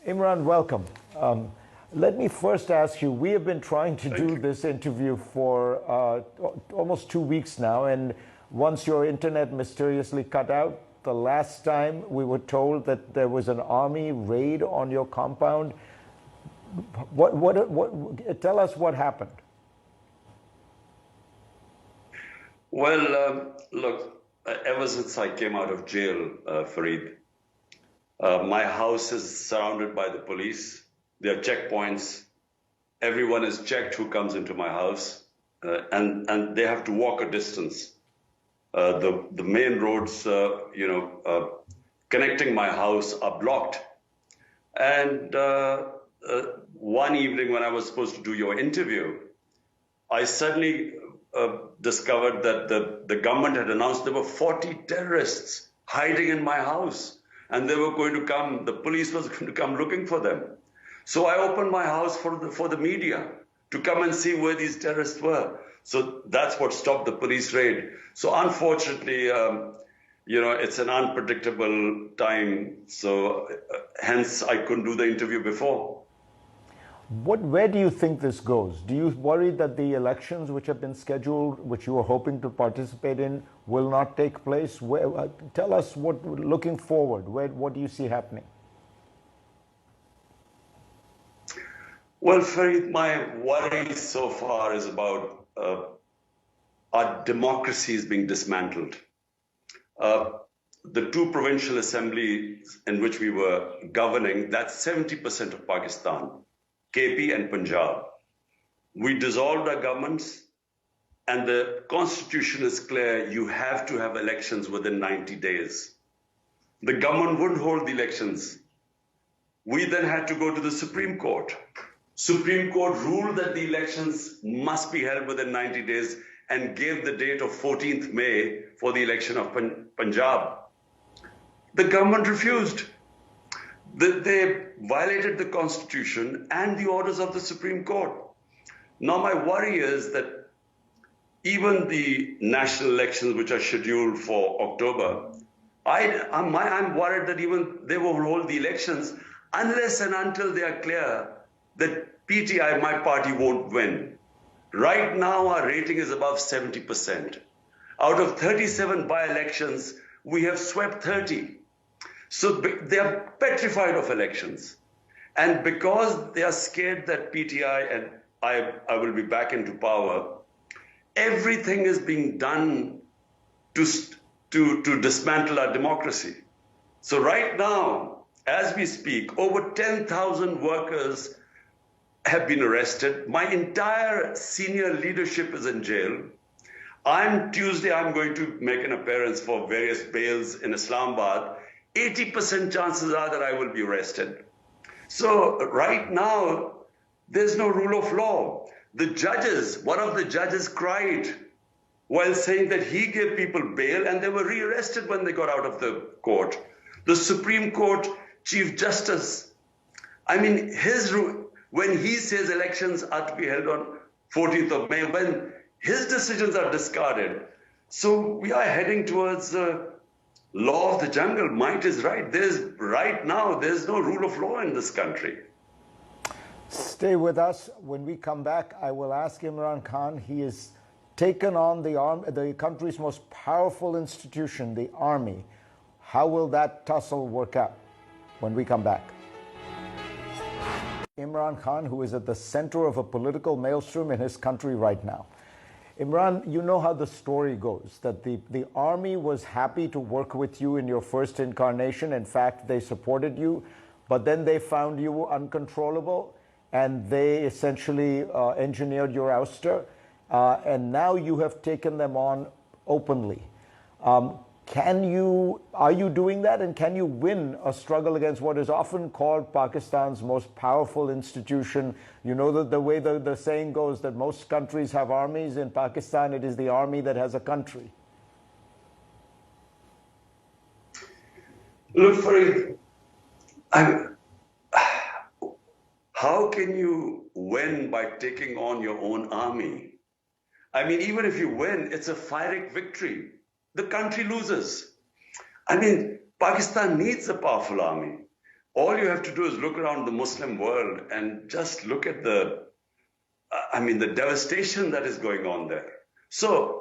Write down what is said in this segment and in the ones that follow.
Imran, welcome. Let me first ask you, we have been trying to do this interview for almost 2 weeks now, and once your internet mysteriously cut out, the last time we were told that there was an army raid on your compound. Tell us what happened. Well, look, ever since I came out of jail, Fareed, my house is surrounded by the police. There are checkpoints. Everyone is checked who comes into my house, and they have to walk a distance. The main roads, connecting my house are blocked. And one evening when I was supposed to do your interview, I suddenly discovered that the government had announced there were 40 terrorists hiding in my house, and they were going to come, the police was going to come looking for them. So I opened my house for the media to come and see where these terrorists were. So that's what stopped the police raid. So unfortunately, it's an unpredictable time. So hence I couldn't do the interview before. Where do you think this goes? Do you worry that the elections which have been scheduled, which you are hoping to participate in, will not take place? Tell us looking forward, what do you see happening? Well, Fareed, my worry so far is about our democracy is being dismantled. The two provincial assemblies in which we were governing, that's 70% of Pakistan, KP and Punjab. We dissolved our governments, and the constitution is clear, you have to have elections within 90 days. The government wouldn't hold the elections. We then had to go to the Supreme Court. Supreme Court ruled that the elections must be held within 90 days and gave the date of 14th May for the election of Punjab. The government refused. They violated the constitution and the orders of the Supreme Court. Now my worry is that even the national elections, which are scheduled for October, I'm worried that even they won't hold the elections unless and until they are clear that PTI, my party, won't win. Right now, our rating is above 70%. Out of 37 by-elections, we have swept 30. So they are petrified of elections. And because they are scared that PTI and I will be back into power, everything is being done to dismantle our democracy. So right now, as we speak, over 10,000 workers have been arrested. My entire senior leadership is in jail. Tuesday, I'm going to make an appearance for various bails in Islamabad. 80% chances are that I will be arrested. So right now, there's no rule of law. One of the judges cried while saying that he gave people bail and they were rearrested when they got out of the court. The Supreme Court Chief Justice, when he says elections are to be held on 14th of May, when his decisions are discarded. So we are heading towards law of the jungle. Might is right. Right now, there's no rule of law in this country. Stay with us. When we come back, I will ask Imran Khan. He has taken on the country's most powerful institution, the army. How will that tussle work out when we come back? Imran Khan, who is at the center of a political maelstrom in his country right now. Imran, you know how the story goes, that the army was happy to work with you in your first incarnation. In fact, they supported you, but then they found you uncontrollable, and they essentially engineered your ouster, and now you have taken them on openly. Are you doing that, and can you win a struggle against what is often called Pakistan's most powerful institution? You know that the way the saying goes that most countries have armies. In Pakistan, it is the army that has a country. Look, Fareed, how can you win by taking on your own army? Even if you win, it's a Pyrrhic victory. The country loses. Pakistan needs a powerful army. all you have to do is look around the Muslim world and just look at the devastation that is going on there. So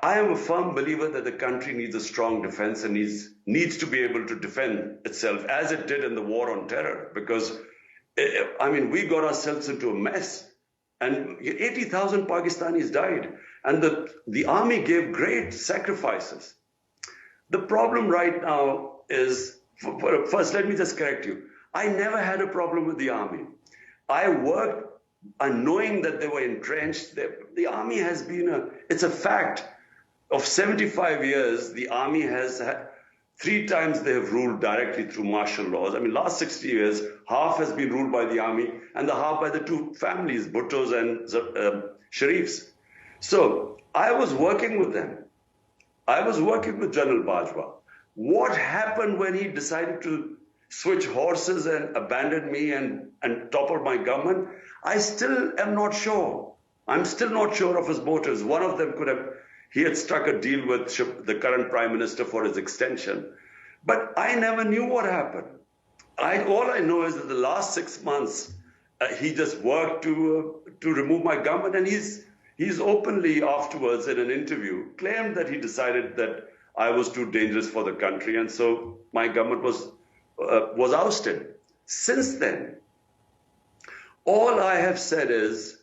I am a firm believer that the country needs a strong defense and needs to be able to defend itself as it did in the war on terror. Because, we got ourselves into a mess and 80,000 Pakistanis died and the army gave great sacrifices. The problem right now is, first, let me just correct you. I never had a problem with the army. I worked and knowing that they were entrenched. The army has been it's a fact of 75 years, the army has had, 3 times they have ruled directly through martial laws. Last 60 years, half has been ruled by the army and the half by the 2 families, Bhuttos and Sharifs. So I was working with them. I was working with General Bajwa. What happened when he decided to switch horses and abandon me and topple my government? I still am not sure. I'm still not sure of his motives. One of them he had struck a deal with the current prime minister for his extension. But I never knew what happened. All I know is that the last 6 months, he just worked to remove my government. And he's openly afterwards in an interview claimed that he decided that I was too dangerous for the country. And so my government was ousted. Since then, all I have said is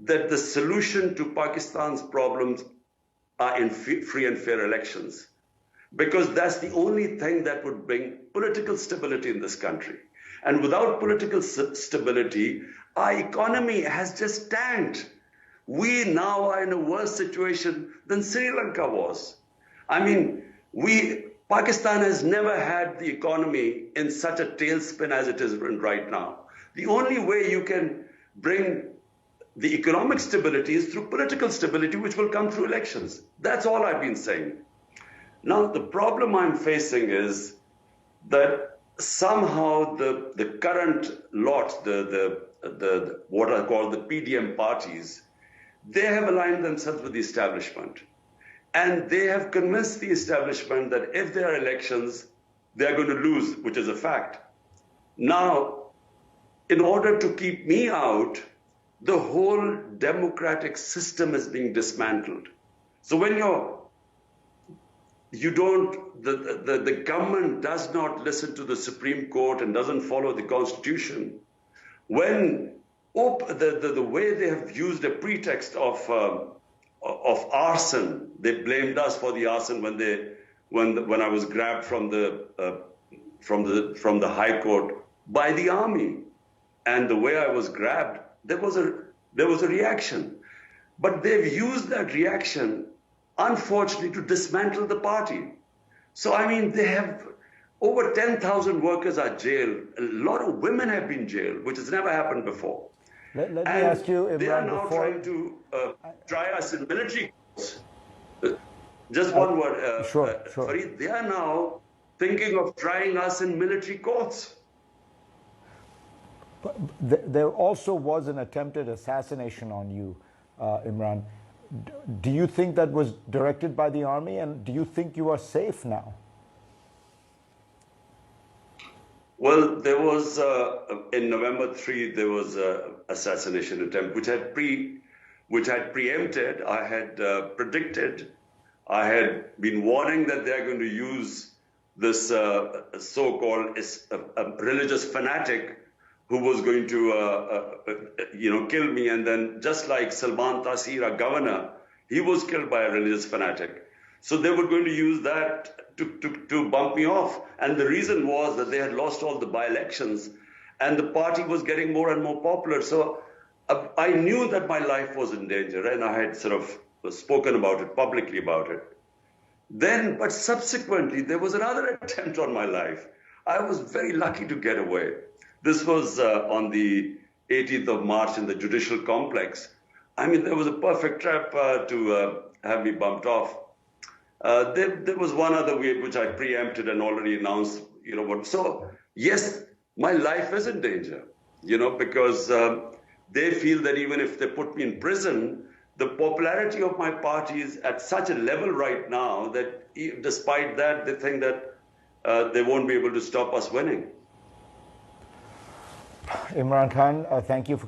that the solution to Pakistan's problems are in free and fair elections, because that's the only thing that would bring political stability in this country. And without political stability, our economy has just tanked. We now are in a worse situation than Sri Lanka was. Pakistan has never had the economy in such a tailspin as it is in right now. The only way you can bring the economic stability is through political stability, which will come through elections. That's all I've been saying. Now, the problem I'm facing is that somehow the current lot, the what I call the PDM parties, they have aligned themselves with the establishment. And they have convinced the establishment that if there are elections, they're going to lose, which is a fact. Now, in order to keep me out, the whole democratic system is being dismantled. So when the government does not listen to the Supreme Court and doesn't follow the Constitution, when the way they have used a pretext of arson, they blamed us for the arson when I was grabbed from the High Court by the army, and the way I was grabbed, there was a reaction, but they've used that reaction, unfortunately, to dismantle the party. So they have over 10,000 workers are jailed. A lot of women have been jailed, which has never happened before. Let me ask you, Imran, they are now trying to try us in military courts. Just one word, sure. Fareed, they are now thinking of trying us in military courts. There also was an attempted assassination on you, Imran. Do you think that was directed by the army, and do you think you are safe now? Well, there was, in November 3, there was an assassination attempt, which had preempted, I had predicted, I had been warning that they're going to use this so-called religious fanatic who was going to, kill me. And then just like Salman Taseer, our governor, he was killed by a religious fanatic. So they were going to use that to bump me off. And the reason was that they had lost all the by-elections and the party was getting more and more popular. So I knew that my life was in danger, and I had sort of spoken about it, publicly about it. Then, but subsequently, there was another attempt on my life. I was very lucky to get away. This was on the 18th of March in the judicial complex. There was a perfect trap to have me bumped off. There was one other way which I preempted and already announced, So, yes, my life is in danger, because they feel that even if they put me in prison, the popularity of my party is at such a level right now that despite that, they think that they won't be able to stop us winning. Imran Khan, thank you for